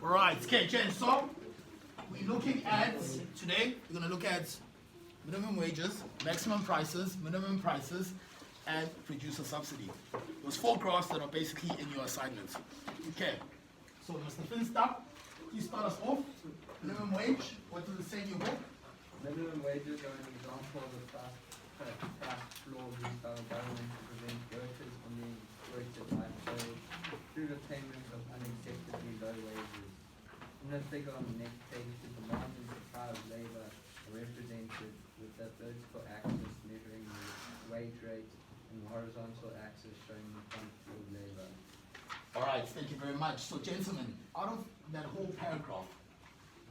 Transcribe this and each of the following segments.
Right, okay, Jen, so we're looking at, today, we're going to look at minimum wages, maximum prices, minimum prices, and producer subsidy. Those four graphs that are basically in your assignments. Okay, so Mr. Finster, please start us off. Minimum wage, what does it say in your book? Minimum wages are an example of a price floor used by the government to prevent workers from being exploited by employers through the payment of unacceptably low wages. In the figure on the next page, the demand and supply of labour are represented with the vertical axis measuring the wage rate and the horizontal axis showing the quantity of labour. All right, thank you very much. So gentlemen, out of that whole paragraph,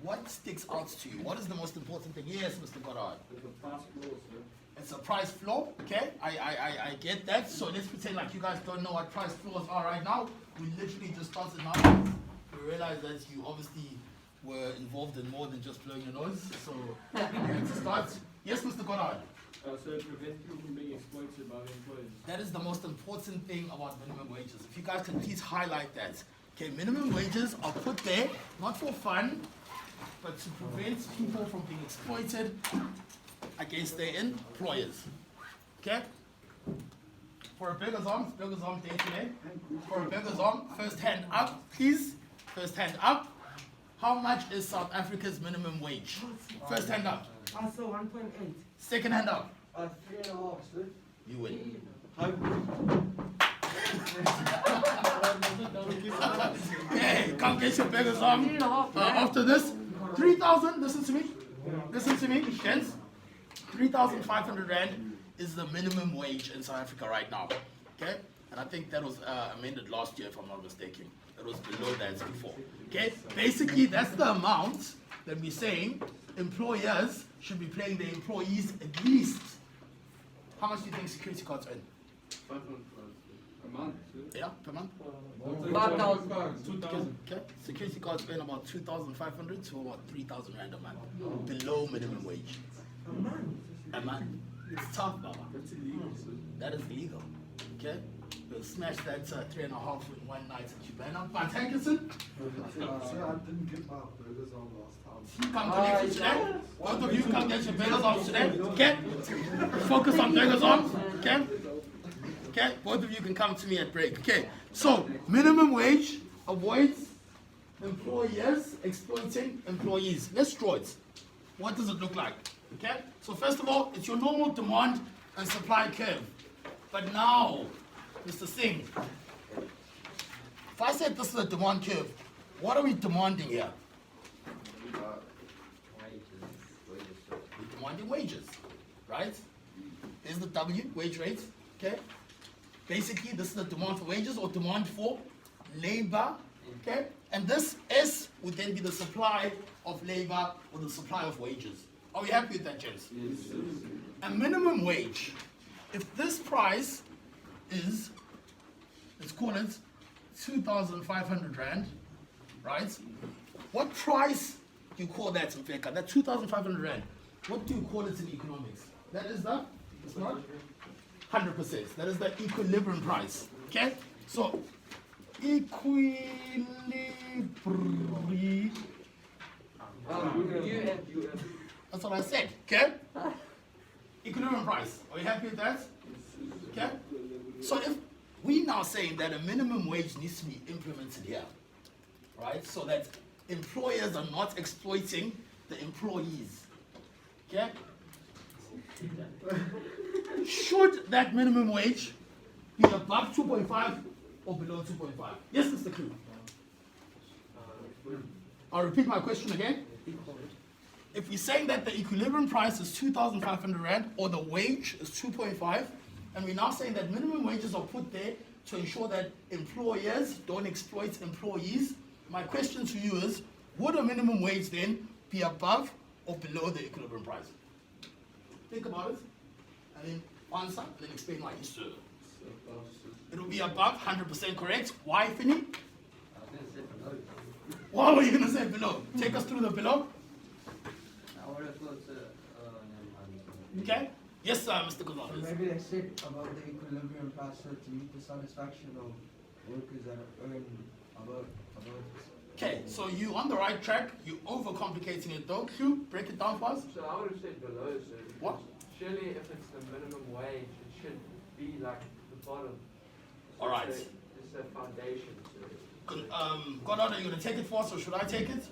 what sticks out to you? What is the most important thing? Yes, Mr. Goddard. It's a price floor, sir. It's a price floor, okay? I get that. So let's pretend like you guys don't know what price floors are right now. We literally just started now. We realized that you obviously were involved in more than just blowing your nose. So let's start. Yes, Mr. Goddard. So it prevents people from being exploited by the employers. That is the most important thing about minimum wages. If you guys can please highlight that. Okay, minimum wages are put there, not for fun, but to prevent people from being exploited against their employers. Okay? For a Burgers Arm day today. For a Burgers Arm, first hand up, please. First hand up. How much is South Africa's minimum wage? First hand up. Also 1.8. Second hand up. 3.5, sir. You win. Hey, come get your Burgers Arm. After this, 3,000, listen to me. Listen to me, gents. 3,500 Rand is the minimum wage in South Africa right now. Okay? And I think that was amended last year, if I'm not mistaken. That was below that before. Okay? Basically, that's the amount that we're saying employers should be paying their employees at least. How much do you think security guards earn? 500 a month, sir. Yeah, per month? 2,000. Okay. Security guards earn about 2,500 to about 3,000 Rand a month. Below minimum wage. A month. A month. It's tough, Baba. That's illegal, sir. That is illegal. Okay? We'll smash that 3.5 in one night at Cubana. But Hankerson, Sir, I didn't get my burgers on last time. you come collect it today. Both of you come get your burgers on today. Okay? Focus on burgers on. Okay? Okay? Both of you can come to me at break. Okay? So, minimum wage avoids employers exploiting employees. Let's draw it. What does it look like? Okay? So first of all, it's your normal demand and supply curve. But now, Mr. Singh, if I said this is a demand curve, what are we demanding here? We're demanding wages, right? There's the W, wage rate, okay? Basically, this is the demand for wages or demand for labor, okay? And this S would then be the supply of labor or the supply of wages. Are we happy with that, gents? Yes, sir. A minimum wage, if this price is, let's call it 2,500 Rand, right? What price do you call that in Feka? That 2,500 Rand, what do you call it in economics? That is the, it's not 100%. That is the equilibrium price, okay? So, equilibrium. That's what I said, okay? Equilibrium price. Are you happy with that? Okay? So if we now saying that a minimum wage needs to be implemented here, right? So that employers are not exploiting the employees. Okay? Should that minimum wage be above 2.5 or below 2.5? Yes, Mr. Klug. I'll repeat my question again. If we're saying that the equilibrium price is 2,500 Rand or the wage is 2.5, and we're now saying that minimum wages are put there to ensure that employers don't exploit employees, my question to you is, would a minimum wage then be above or below the equilibrium price? Think about it, and then answer, and then explain why. Yes, sir. It will be above, 100% correct. Why, Finney? What were you going to say below? Take us through the below. Okay? Yes, sir, Mr. So Gonzalez. maybe they said about the equilibrium price so to meet the satisfaction of workers that earn about Okay, so you on the right track. You overcomplicating it though. Q, break it down for us. So I would have said below, sir. What? Surely if it's the minimum wage, it should be like the bottom. All right. It's a foundation, sir. Good. Godard, are you gonna take it for us, or should I take it?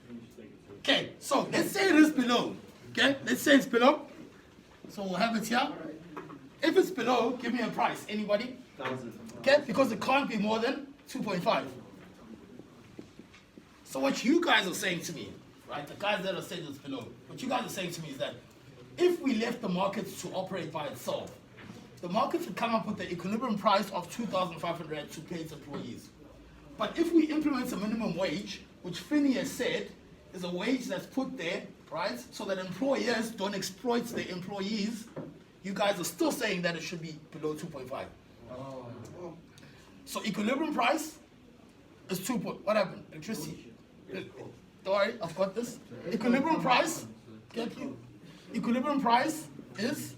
You should take it, sir. Okay, so let's say it is below. Okay, let's say it's below. So we'll have it here. If it's below, give me a price. Anybody? 1,000. Okay, because it can't be more than 2.5. So what you guys are saying to me, right, the guys that are saying it's below, what you guys are saying to me is that if we left the market to operate by itself, the market would come up with the equilibrium price of 2,500 to pay its employees. But if we implement a minimum wage, which Finney has said is a wage that's put there, right, so that employers don't exploit their employees, you guys are still saying that it should be below 2.5. So equilibrium price is 2. What happened? Electricity. Don't worry, I've got this. Equilibrium price. Get you. Equilibrium price is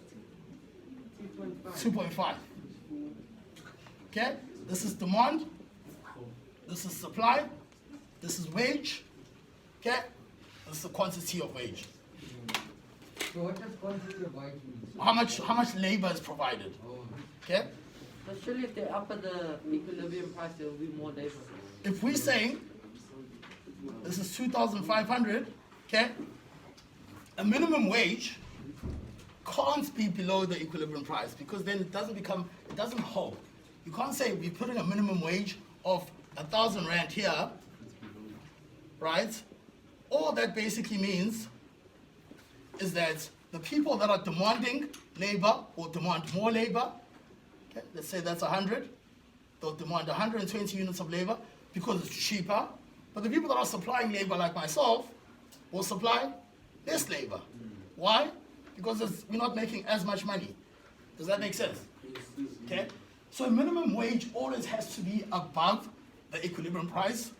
2.5. Okay. This is demand. This is supply. This is wage. Okay. This is the quantity of wage. So what does quantity of wage mean? How much labor is provided? Okay. But surely if they're up at the equilibrium price, there will be more labor. If we're saying this is 2,500, okay, a minimum wage can't be below the equilibrium price because then it doesn't hold. You can't say we're putting a minimum wage of 1,000 rand here, right? All that basically means is that the people that are demanding labor will demand more labor. Okay, let's say that's 100. They'll demand 120 units of labor because it's cheaper. But the people that are supplying labor, like myself, will supply less labor. Why? Because we're not making as much money. Does that make sense? Okay. So a minimum wage always has to be above the equilibrium price,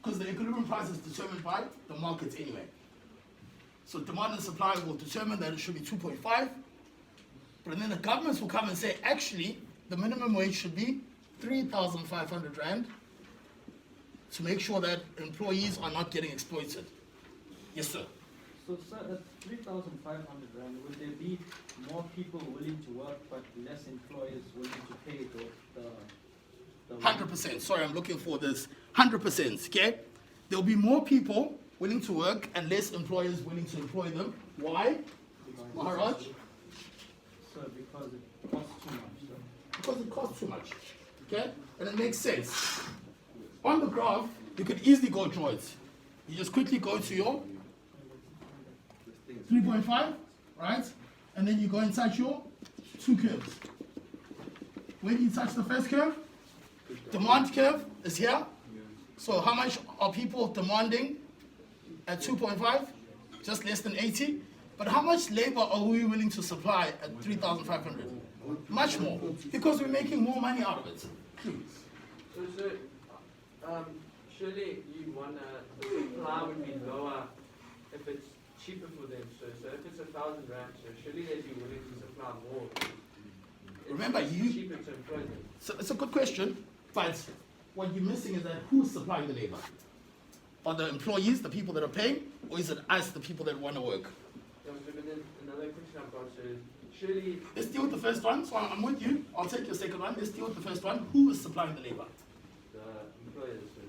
because the equilibrium price is determined by the market anyway. So demand and supply will determine that it should be 2.5. But then the governments will come and say, actually, the minimum wage should be 3,500 rand to make sure that employees are not getting exploited. Yes, sir. So, sir, at 3,500 rand, would there be more people willing to work but less employers willing to pay the 100%. Sorry, I'm looking for this. 100%. Okay? There'll be more people willing to work and less employers willing to employ them. Why? Maharaj? Sir, because it costs too much, sir. Because it costs too much. Okay? And it makes sense. On the graph, you could easily go draw it. You just quickly go to your 3.5, right? And then you go and touch your 2 curves. When you touch the first curve, demand curve is here. So how much are people demanding at 2.5? Just less than 80. But how much labor are we willing to supply at 3,500? Much more, because we're making more money out of it. So, sir, surely you wanna, the supply would be lower if it's cheaper for them, sir. So if it's 1,000 rand, sir, surely they'd be willing to supply more. Remember, It's you. cheaper to employ them. So it's a good question, but what you're missing is that who's supplying the labor? Are the employees, the people that are paying, or is it us, the people that want to work? Yeah, so, but then another question I've got, sir, is surely Let's deal with the first one. So I'm with you. I'll take your second one. Let's deal with the first one. Who is supplying the labor? the employers, sir.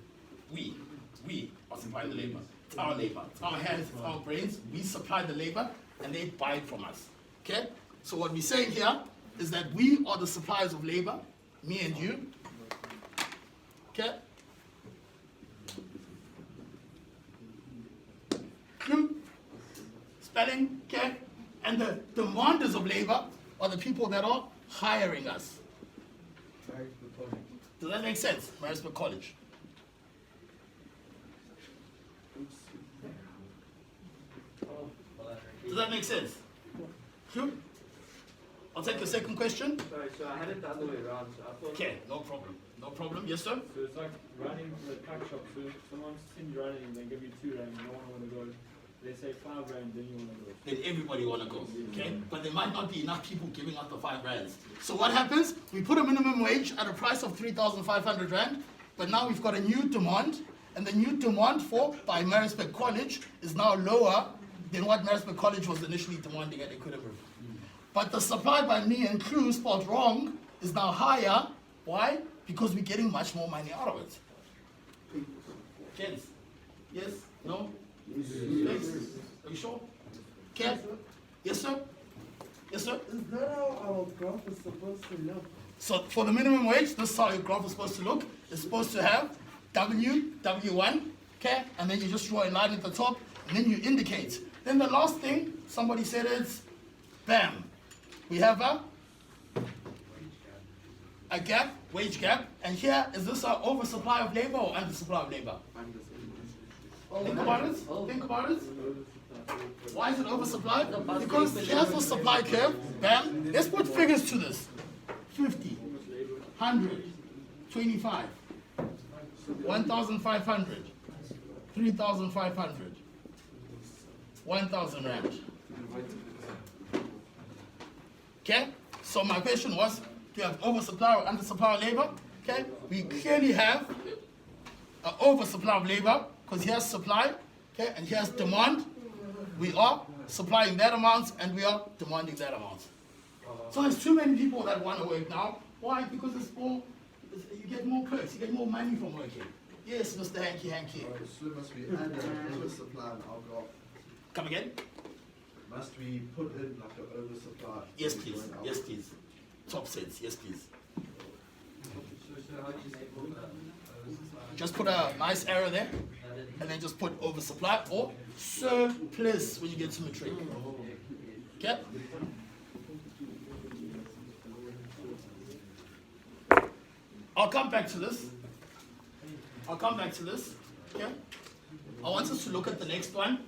We are supplying the labor. It's our labor. It's our hands. It's our brains. We supply the labor, and they buy it from us. Okay? So what we're saying here is that we are the suppliers of labor, me and you. Okay? Spelling, okay? And the demanders of labor are the people that are hiring us. Does that make sense? Maritzburg College. Does that make sense? Sure? I'll take your second question. Sorry, so I had it the other way around, so I thought. Okay, no problem. No problem. Yes, sir? So it's like running the tuck shop. So if someone's seen you running and they give you 2 rand, no one want to go. They say 5 rand, then you want to go. Then everybody want to go, okay? But there might not be enough people giving out the 5 rands. So what happens? We put a minimum wage at a price of 3,500 rand, but now we've got a new demand, and the new demand by Maritzburg College is now lower than what Maritzburg College was initially demanding at equilibrium. But the supply by me and Clue spelled wrong is now higher. Why? Because we're getting much more money out of it. Kids? Yes? No? Yes. Are you sure? Ken? Yes, sir? Yes, sir? Is that how our graph is supposed to look? So for the minimum wage, this is how your graph is supposed to look. It's supposed to have W, W1, okay? And then you just draw a line at the top, and then you indicate. Then the last thing, somebody said is, bam. We have a gap, wage gap, and here, is this an oversupply of labor or undersupply of labor? Think about it, think about it. Why is it oversupply? Because here's the supply curve, bam. Let's put figures to this. 50, 100, 25, 1,500, 3,500, 1,000 rand. Okay? So my question was, do you have oversupply or undersupply of labor? Okay? We clearly have an oversupply of labor because here's supply, okay, and here's demand. We are supplying that amount and we are demanding that amount. So there's too many people that want to work now. Why? Because you get more perks, you get more money from working. Yes, Mr. Hanky. So must we add an oversupply in our graph? Come again? Must we put in like an oversupply? Yes, please. Yes, please. Top sets. Yes, please. So how do you say oversupply? Just put a nice arrow there, and then just put oversupply or surplus when you get to matric. Okay? I'll come back to this. Okay? I want us to look at the next one.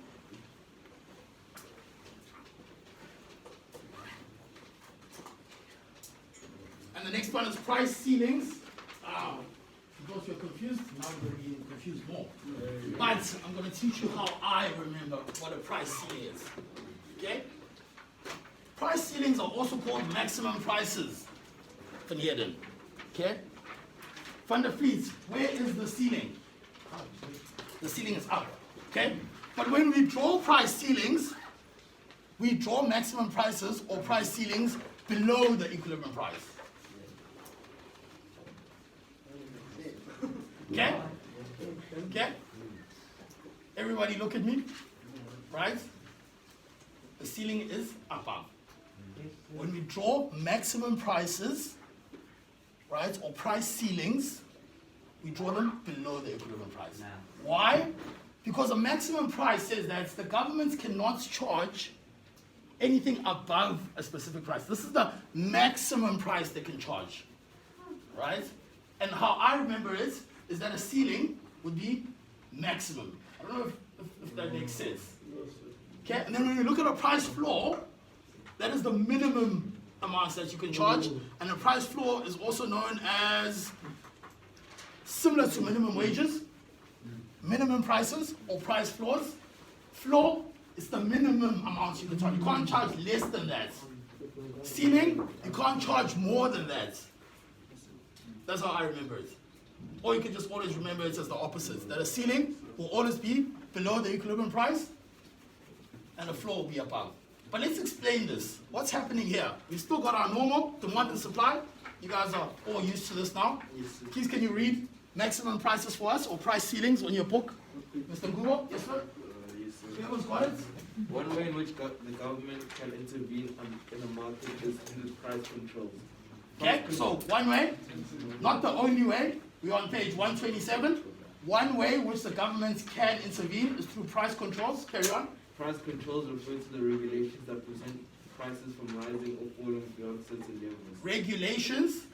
And the next one is price ceilings. Because you're confused, now you're going to be confused more. But I'm going to teach you how I remember what a price ceiling is. Okay? Price ceilings are also called maximum prices. Van Heerden. Okay? Van der Vliet, where is the ceiling? The ceiling is up. Okay? But when we draw price ceilings, we draw maximum prices or price ceilings below the equilibrium price. Okay? Okay? Everybody look at me. Right? The ceiling is above. When we draw maximum prices, right, or price ceilings, we draw them below the equilibrium price. Why? Because a maximum price says that the government cannot charge anything above a specific price. This is the maximum price they can charge. Right? And how I remember it is that a ceiling would be maximum. I don't know if that makes sense. Okay? And then when we look at a price floor, that is the minimum amounts that you can charge. And the price floor is also known as, similar to minimum wages, minimum prices or price floors. Floor is the minimum amounts you can charge. You can't charge less than that. Ceiling, you can't charge more than that. That's how I remember it. Or you can just always remember it as the opposite. That a ceiling will always be below the equilibrium price and a floor will be above. But let's explain this. What's happening here? We've still got our normal demand and supply. You guys are all used to this now. Please can you read maximum prices for us or price ceilings on your book? Mr. Ngubo? Yes, sir? Everyone's got it? One way in which the government can intervene in the market is through price controls. Okay, so one way, not the only way. We're on page 127. One way which the government can intervene is through price controls. Carry on. Price controls refer to the regulations that prevent prices from rising or falling beyond certain levels. Regulations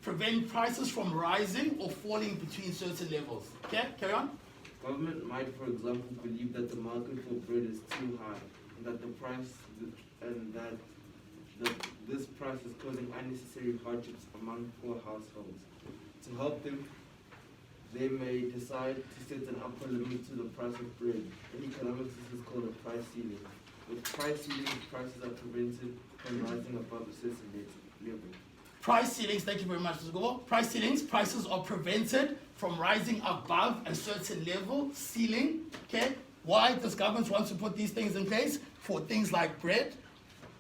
prevent prices from rising or falling between certain levels. Okay, carry on. Government might, for example, believe that the market for bread is too high, and that this price is causing unnecessary hardships among poor households. To help them, they may decide to set an upper limit to the price of bread. In economics, this is called a price ceiling. With price ceilings, prices are prevented from rising above a certain level. Price ceilings, thank you very much, Mr. Gobo. Price ceilings, prices are prevented from rising above a certain level, ceiling, okay? Why does government want to put these things in place? For things like bread.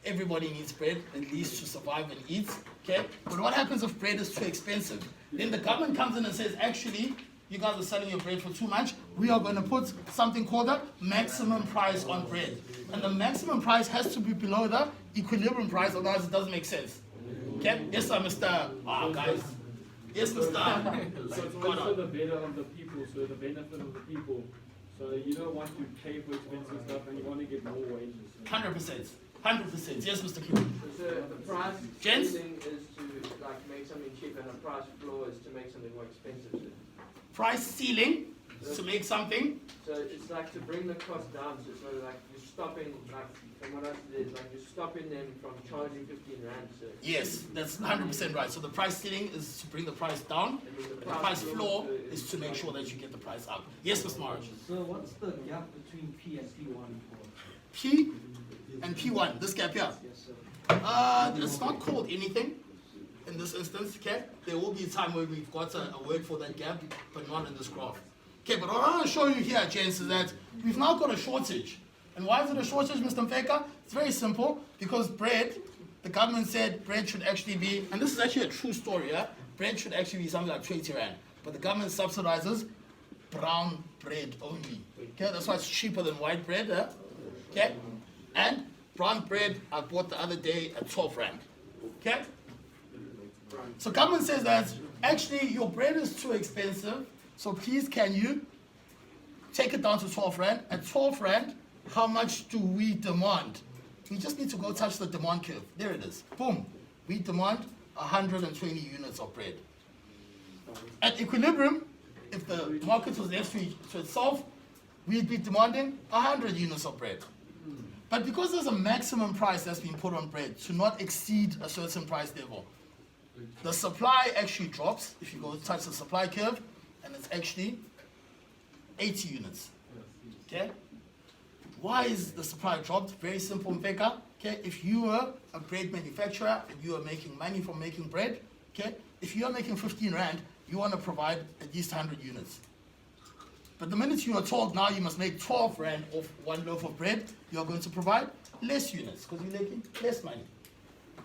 Everybody needs bread, at least to survive and eat, okay? But what happens if bread is too expensive? Then the government comes in and says, actually, you guys are selling your bread for too much. We are going to put something called a maximum price on bread. And the maximum price has to be below the equilibrium price, otherwise it doesn't make sense. Okay? Yes, sir, Mr. Guys. Yes, Mr. So it's always for the better of the people, so the benefit of the people. So you don't want to pay for expensive stuff and you want to get more wages. 100%. 100%. Yes, Mr. Q. So the price Gents? ceiling is to like make something cheap, and the price floor is to make something more expensive. Price ceiling to make something. So it's like to bring the cost down. So it's not like you're stopping, like from what I said, it's like you're stopping them from charging 15 rand. So Yes, that's 100% right. So the price ceiling is to bring the price down. and then The price floor is to make sure that you get the price up. Yes, Mr. March. So what's the gap between P and P1 for? P and P1, this gap here. Yes, sir. It's not called anything in this instance, okay? There will be a time where we've got a word for that gap, but not in this graph. Okay, but what I want to show you here, gents, is that we've now got a shortage. And why is it a shortage, Mr. Mfeka? It's very simple, because bread, the government said bread should actually be, and this is actually a true story, yeah? Bread should actually be something like 20 rand, but the government subsidizes brown bread only. Okay, that's why it's cheaper than white bread, okay? And brown bread I bought the other day at 12 rand, okay? So government says that actually your bread is too expensive, so please can you take it down to 12 rand. At 12 rand, how much do we demand? We just need to go touch the demand curve. There it is. Boom. We demand 120 units of bread. At equilibrium, if the market was left to itself, we'd be demanding 100 units of bread. But because there's a maximum price that's been put on bread to not exceed a certain price level, the supply actually drops if you go touch the supply curve, and it's actually 80 units. Okay? Why is the supply dropped? Very simple, Mfeka. Okay, if you were a bread manufacturer and you are making money from making bread, okay, if you are making 15 rand, you want to provide at least 100 units. But the minute you are told now you must make 12 rand off one loaf of bread, you are going to provide less units because you're making less money.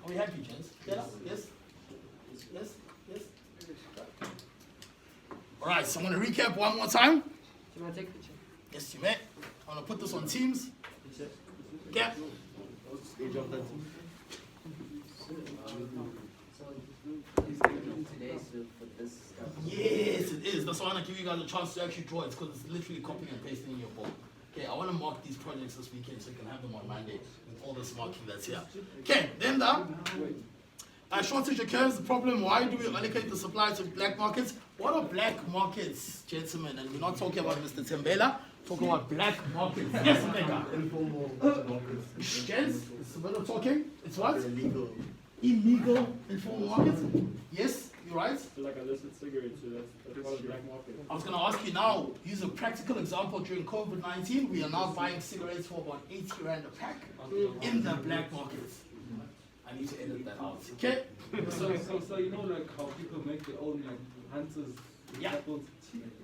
Are we happy, gents? Yes? Yes? Yes? Yes? All right, so I'm going to recap one more time. Do you want to take a picture? Yes, you may. I'm going to put this on Teams. Okay. Age of that. Is taking today so for this stuff? Yes, it is. That's why I want to give you guys a chance to actually draw it because it's literally copying and pasting in your book. Okay, I want to mark these projects this weekend so you can have them on Monday with all this marking that's here. Okay, then the shortage occurs. The problem, why do we allocate the supply to black markets? What are black markets, gentlemen? And we're not talking about Mr. Tembela, talking about black markets. Yes, Mega. Informal markets. Gents, it's a bit of talking. It's what? Illegal. Illegal informal markets? Yes, you're right. So like illicit cigarettes, so that's part of the black market. I was going to ask you now, use a practical example during COVID-19. We are now buying cigarettes for about 80 rand a pack in the black markets. I need to edit that out. Okay? So you know like how people make their own like hunters Yeah. apples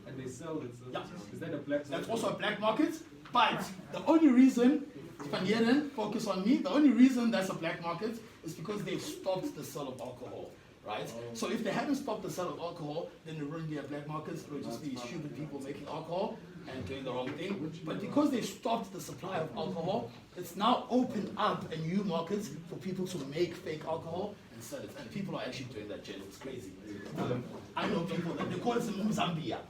and they sell it. So Yeah. is that a black That's market? also a black market. But the only reason, Spanieren, focus on me, the only reason that's a black market is because they've stopped the sale of alcohol. Right? So if they hadn't stopped the sale of alcohol, then there wouldn't be a black market. It would just be stupid people making alcohol and doing the wrong thing. But because they stopped the supply of alcohol, it's now opened up a new market for people to make fake alcohol and sell it. And people are actually doing that, Jen. It's crazy. I know people that they call it Zambia.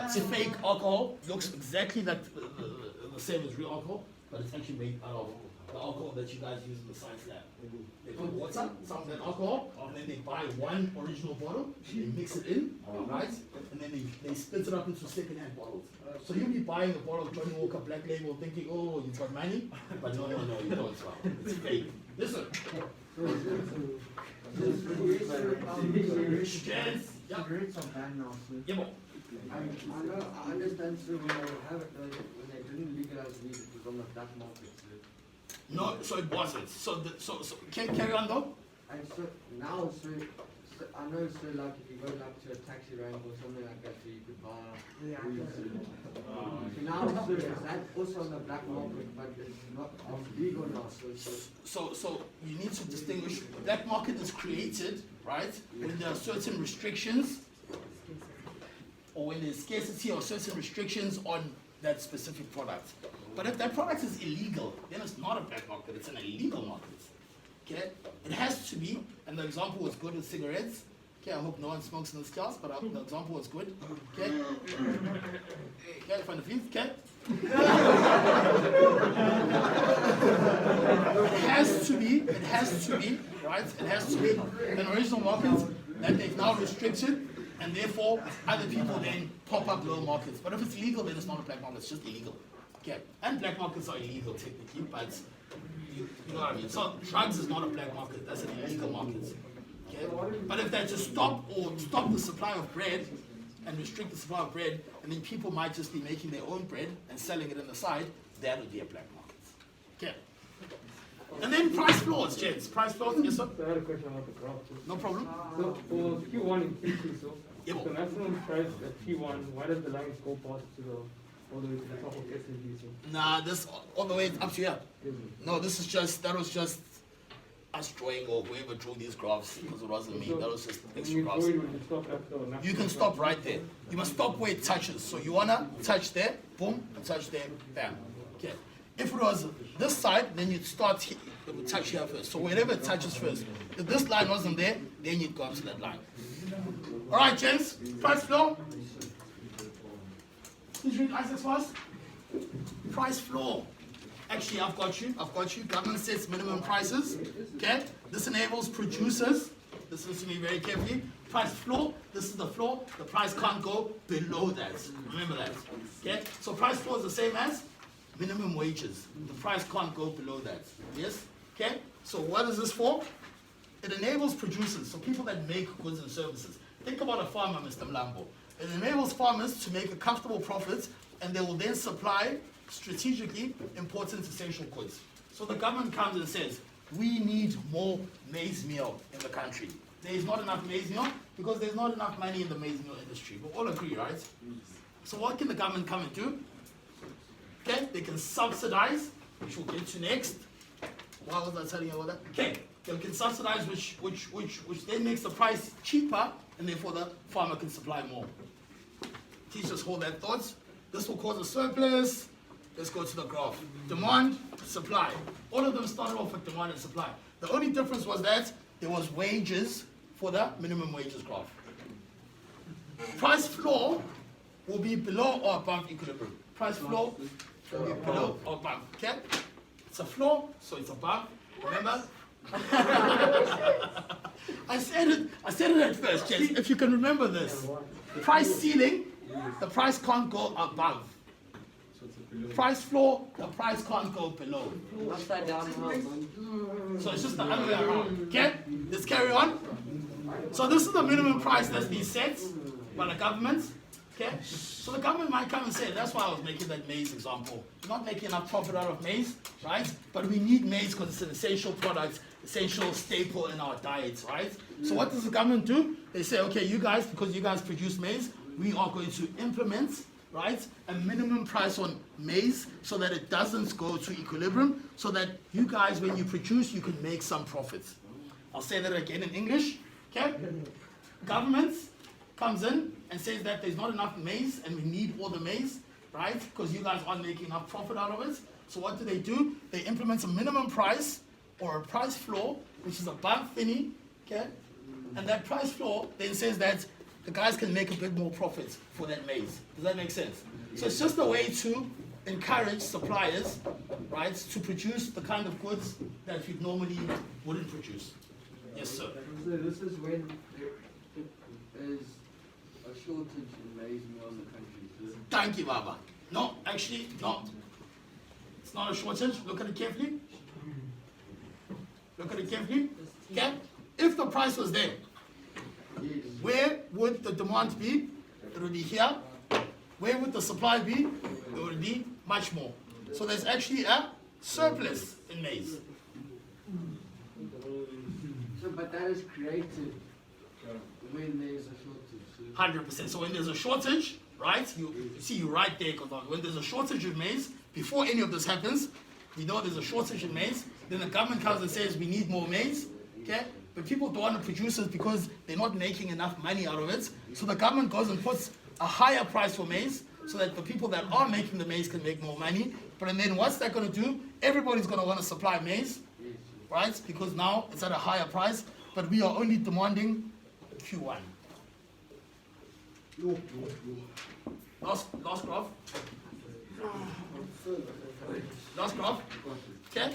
It's a fake alcohol, looks exactly like the same as real alcohol, but it's actually made out of the alcohol that you guys use in the science lab. They put water, some of that alcohol, and then they buy one original bottle, they mix it in, right? And then they split it up into second-hand bottles. So you'll be buying a bottle of Johnny Walker Black Label thinking, oh, you've got money, but no, you don't. It's fake. Listen. Cigarettes are banned now, sir. Yeah, but I understand, sir, when they didn't legalize weed, it was on the black market, sir. no, so it wasn't. So carry on though. And so now, so I know, so like if you go like to a taxi rank or something like that, so you could buy. So now, so is that also on the black market, but it's not it's legal now. So you need to distinguish. Black market is created, right, when there are certain restrictions, or when there's scarcity or certain restrictions on that specific product. But if that product is illegal, then it's not a black market, it's an illegal market. Okay? It has to be, and the example was good with cigarettes. Okay, I hope no one smokes in this class, but the example was good. Okay? Okay, find the please, okay? It has to be, right? It has to be an original market that they've now restricted, and therefore other people then pop up lower markets. But if it's legal, then it's not a black market, it's just illegal. Okay, and black markets are illegal technically, but you know what I mean. So drugs is not a black market, that's an illegal market. Okay, but if they're to stop the supply of bread and restrict the supply of bread, and then people might just be making their own bread and selling it on the side, that would be a black market. Okay. And then price floors, gents. Price floors, yes sir? So I had a question about the graph too. No problem. So for Q1 and Q2, so Yeah, the maximum price at Q1, why does the line go past to the all the way to the top of S&P? So Nah, this all the way up to here. No, this is just, that was just us drawing, or whoever drew these graphs, because it wasn't me, that was just extra graphs. You can stop right there. You must stop where it touches. So you wanna touch there, boom, and touch there, bam. Okay. If it was this side, then you'd start here, it would touch here first. So wherever it touches first. If this line wasn't there, then you'd go up to that line. Alright, gents, price floor. Please read Isaac's fast. Price floor. Actually, I've got you. Government sets minimum prices. Okay? This enables producers. Listen to me very carefully. Price floor. This is the floor. The price can't go below that. Remember that. Okay? So price floor is the same as minimum wages. The price can't go below that. Yes? Okay? So what is this for? It enables producers, so people that make goods and services. Think about a farmer, Mr. Mlambo. It enables farmers to make a comfortable profit, and they will then supply strategically important essential goods. So the government comes and says, we need more maize meal in the country. There is not enough maize meal because there's not enough money in the maize meal industry. We all agree, right? So what can the government come and do? Okay, they can subsidize, which we'll get to next. Why was I telling you about that? Okay, they can subsidize, which then makes the price cheaper, and therefore the farmer can supply more. Please just hold that thought. This will cause a surplus. Let's go to the graph. Demand, supply. All of them started off with demand and supply. The only difference was that there was wages for the minimum wages graph. Price floor will be below or above equilibrium. Price floor will be below or above. Okay? It's a floor, so it's above. Remember? I said it at first, Jess. If you can remember this. Price ceiling, the price can't go above. Price floor, the price can't go below. Upside down. So it's just the other way around. Okay? Let's carry on. So this is the minimum price that's been set by the government. Okay? So the government might come and say, that's why I was making that maize example. We're not making enough profit out of maize, right? But we need maize because it's an essential product, essential staple in our diets, right? So what does the government do? They say, okay, you guys, because you guys produce maize, we are going to implement, right, a minimum price on maize so that it doesn't go to equilibrium, so that you guys, when you produce, you can make some profits. I'll say that again in English, okay? Government comes in and says that there's not enough maize and we need all the maize, right? Because you guys aren't making enough profit out of it. So what do? They implement a minimum price or a price floor, which is above Finny, okay? And that price floor then says that the guys can make a bit more profit for that maize. Does that make sense? So it's just a way to encourage suppliers, right, to produce the kind of goods that you normally wouldn't produce. Yes, sir. So this is when there is a shortage in maize meal in the country. So Thank you, Baba. No, actually, no. It's not a shortage. Look at it carefully. Look at it carefully. Okay? If the price was there, where would the demand be? It would be here. Where would the supply be? It would be much more. So there's actually a surplus in maize. but but that is created when there's a shortage. 100%. So when there's a shortage, right? You see, you're right there, because when there's a shortage of maize, before any of this happens, we know there's a shortage in maize. Then the government comes and says we need more maize. Okay? But people don't want to produce it because they're not making enough money out of it. So the government goes and puts a higher price for maize so that the people that are making the maize can make more money. But then what's that going to do? Everybody's going to want to supply maize, right? Because now it's at a higher price, but we are only demanding Q1. Last graph. Last graph. Okay?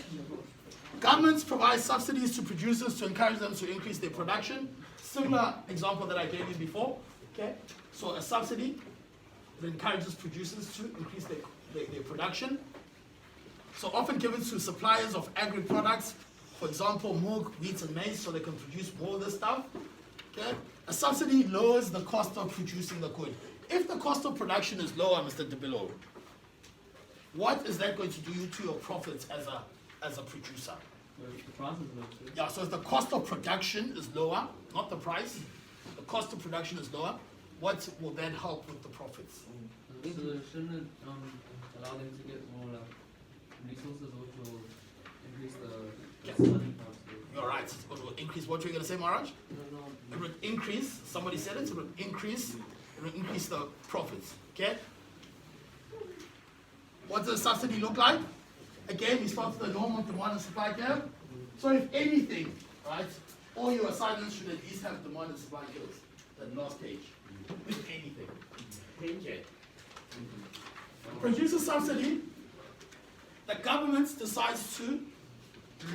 Governments provide subsidies to producers to encourage them to increase their production. Similar example that I gave you before. Okay? So a subsidy that encourages producers to increase their production. So often given to suppliers of agri-products, for example, milk, wheat, and maize, so they can produce more of this stuff. Okay? A subsidy lowers the cost of producing the good. If the cost of production is lower, Mr. DeBillo, what is that going to do to your profits as a producer? The price is low too. Yeah, so if the cost of production is lower, not the price, the cost of production is lower, what will then help with the profits? So shouldn't it allow them to get more resources, which will increase the selling price? You're right. It will increase what you're going to say, Maharaj? It would increase, somebody said it would increase the profits. Okay? What does the subsidy look like? Again, we start with the normal demand and supply curve. So if anything, right, all your assignments should at least have demand and supply curves. That last page. If anything. Okay. Producer subsidy, the government decides to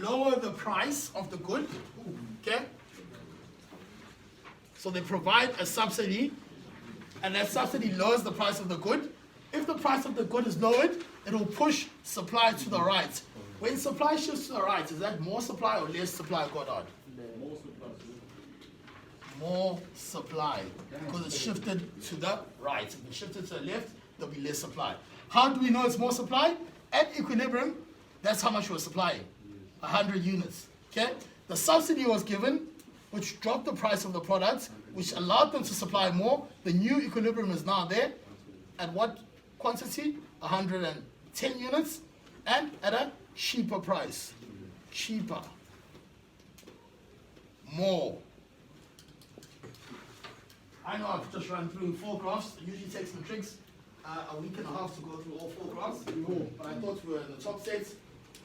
lower the price of the good. Okay? So they provide a subsidy, and that subsidy lowers the price of the good. If the price of the good is lowered, it will push supply to the right. When supply shifts to the right, is that more supply or less supply, Goddard? More supply. More supply, because it's shifted to the right. If it's shifted to the left, there'll be less supply. How do we know it's more supply? At equilibrium, that's how much we're supplying, 100 units. Okay? The subsidy was given, which dropped the price of the products, which allowed them to supply more. The new equilibrium is now there. At what quantity? 110 units, and at a cheaper price. Cheaper. More. I know I've just run through 4 graphs. It usually takes some tricks a week and a half to go through all 4 graphs. But I thought we were in the top sets.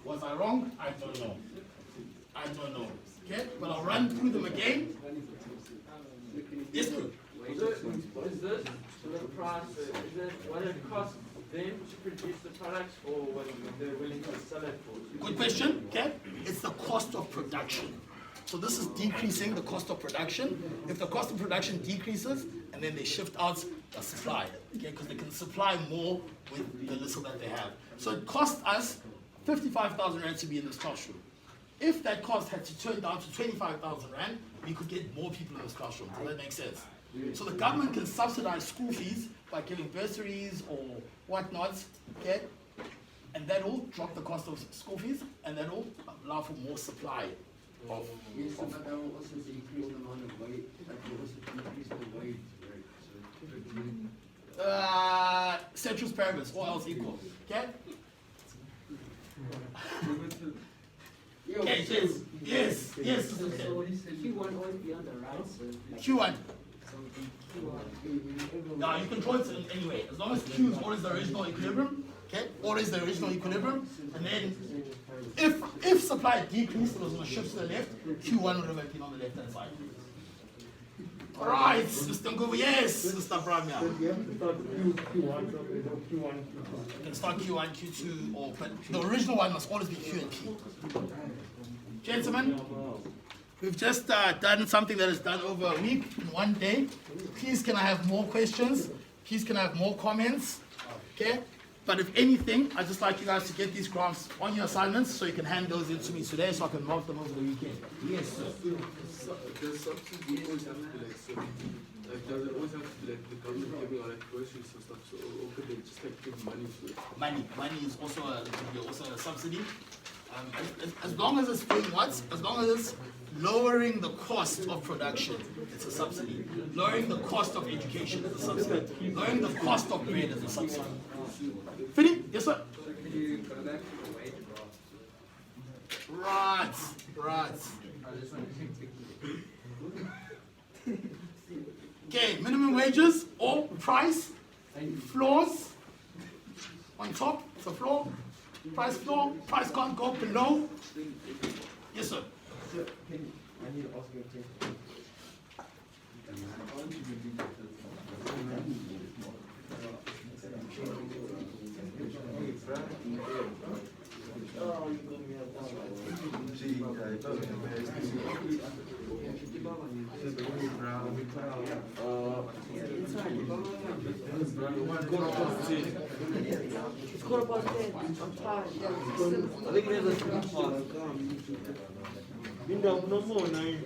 Was I wrong? I don't know. I don't know. Okay? But I'll run through them again. Yes, sir. Is this the price? Is that what it costs them to produce the products, or what they're willing to sell it for? Good question. Okay? It's the cost of production. So this is decreasing the cost of production. If the cost of production decreases, and then they shift out the supply, okay? Because they can supply more with the little that they have. So it cost us 55,000 rand to be in this classroom. If that cost had to turn down to 25,000 rand, we could get more people in this classroom. Does that make sense? So the government can subsidize school fees by giving bursaries or whatnot, okay? And that will drop the cost of school fees, and that will allow for more supply of. Yes, but that will also decrease the amount of weight. That will also decrease the weight, right? Ceteris paribus, all else equal. Okay? Okay, yes. So what is the Q1 always be on the right? So Q1. Q1. Now you control it anyway. As long as Q is always the original equilibrium, okay? Always the original equilibrium. And then if supply decreased, it was going to shift to the left, Q1 would have been on the left hand side. Alright, Mr. Nguvu, yes, Mr. Bramia. You can start Q1, Q2, or but the original one must always be Q and P. Gentlemen, we've just done something that is done over a week in one day. Please can I have more questions? Please can I have more comments? Okay? But if anything, I'd just like you guys to get these graphs on your assignments so you can hand those in to me today so I can mark them over the weekend. Yes, sir. Does subsidy always have to be like so? Like, does it always have to be like the government giving out like groceries and stuff? So, or could they just like give money to it? Money is also a subsidy. As long as it's doing what? As long as it's lowering the cost of production, it's a subsidy. Lowering the cost of education is a subsidy. Lowering the cost of bread is a subsidy. Fini? Yes, sir? Could you go back to the wage graph? Right, right. I just want to Okay, minimum wages or price floors on top, it's a floor. Price floor, price can't go below. Yes, sir. I need to ask you a question. It's 10:15. I'm tired. I think there's a sleep part. It's not wrong with you.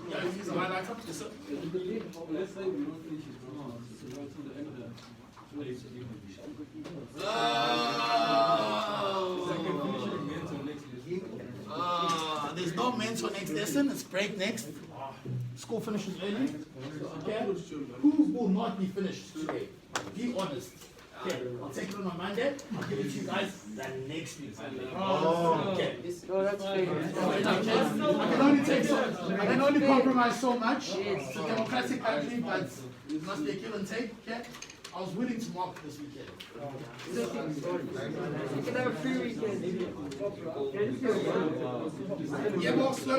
Yeah, you use a highlighter, yes, sir. Let's say we don't finish it tomorrow, so go to the end of the place. There's no mentor next lesson, it's break next. School finishes early. Okay? Who will not be finished today? Be honest. Okay, I'll take it on my Monday. I'll give it to you guys the next week. Okay. No, that's fair. I can only take so, I can only compromise so much. It's a democratic country, but it must be a give and take. Okay? I was willing to mark this weekend. You can have a free weekend. Yeah, boss, sir.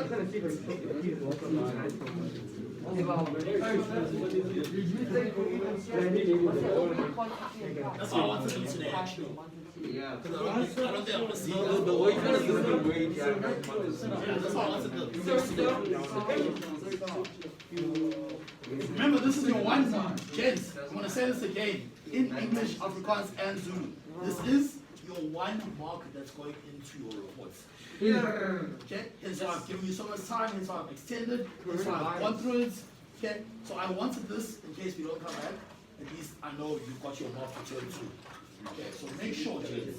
That's all I want to do today, actually. Yeah. Because I don't think I want to see The that. wage is the wage. Yeah, that's all I want to do. Remember, this is your one mark. Gents, I'm going to say this again. In English, Afrikaans, and Zulu. This is your one mark that's going into your reports. Okay? Hence why I've given you so much time, hence why I've extended, hence why I've gone through it. Okay? So I wanted this, in case we don't come back, at least I know you've got your mark to turn to. Okay, so make sure, gents.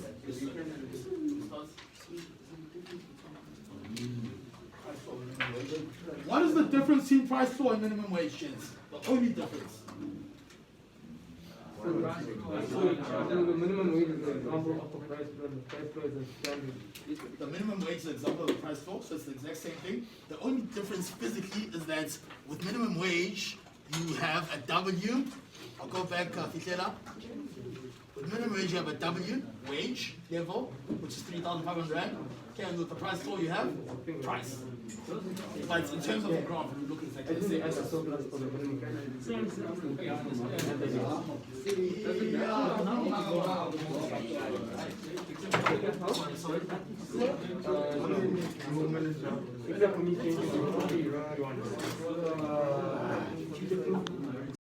What is the difference between price floor and minimum wage, gents? The only difference. The minimum wage is an example of the price floor, the price floor is a standard. The minimum wage is an example of the price floor, so it's the exact same thing. The only difference physically is that with minimum wage, you have a W. I'll go back, Fitela. With minimum wage, you have a W wage level, which is 3,500 Rand. Okay, and with the price floor, you have price. But in terms of the graph, we're looking exactly the same. As a surplus for the minimum. Except for me changing the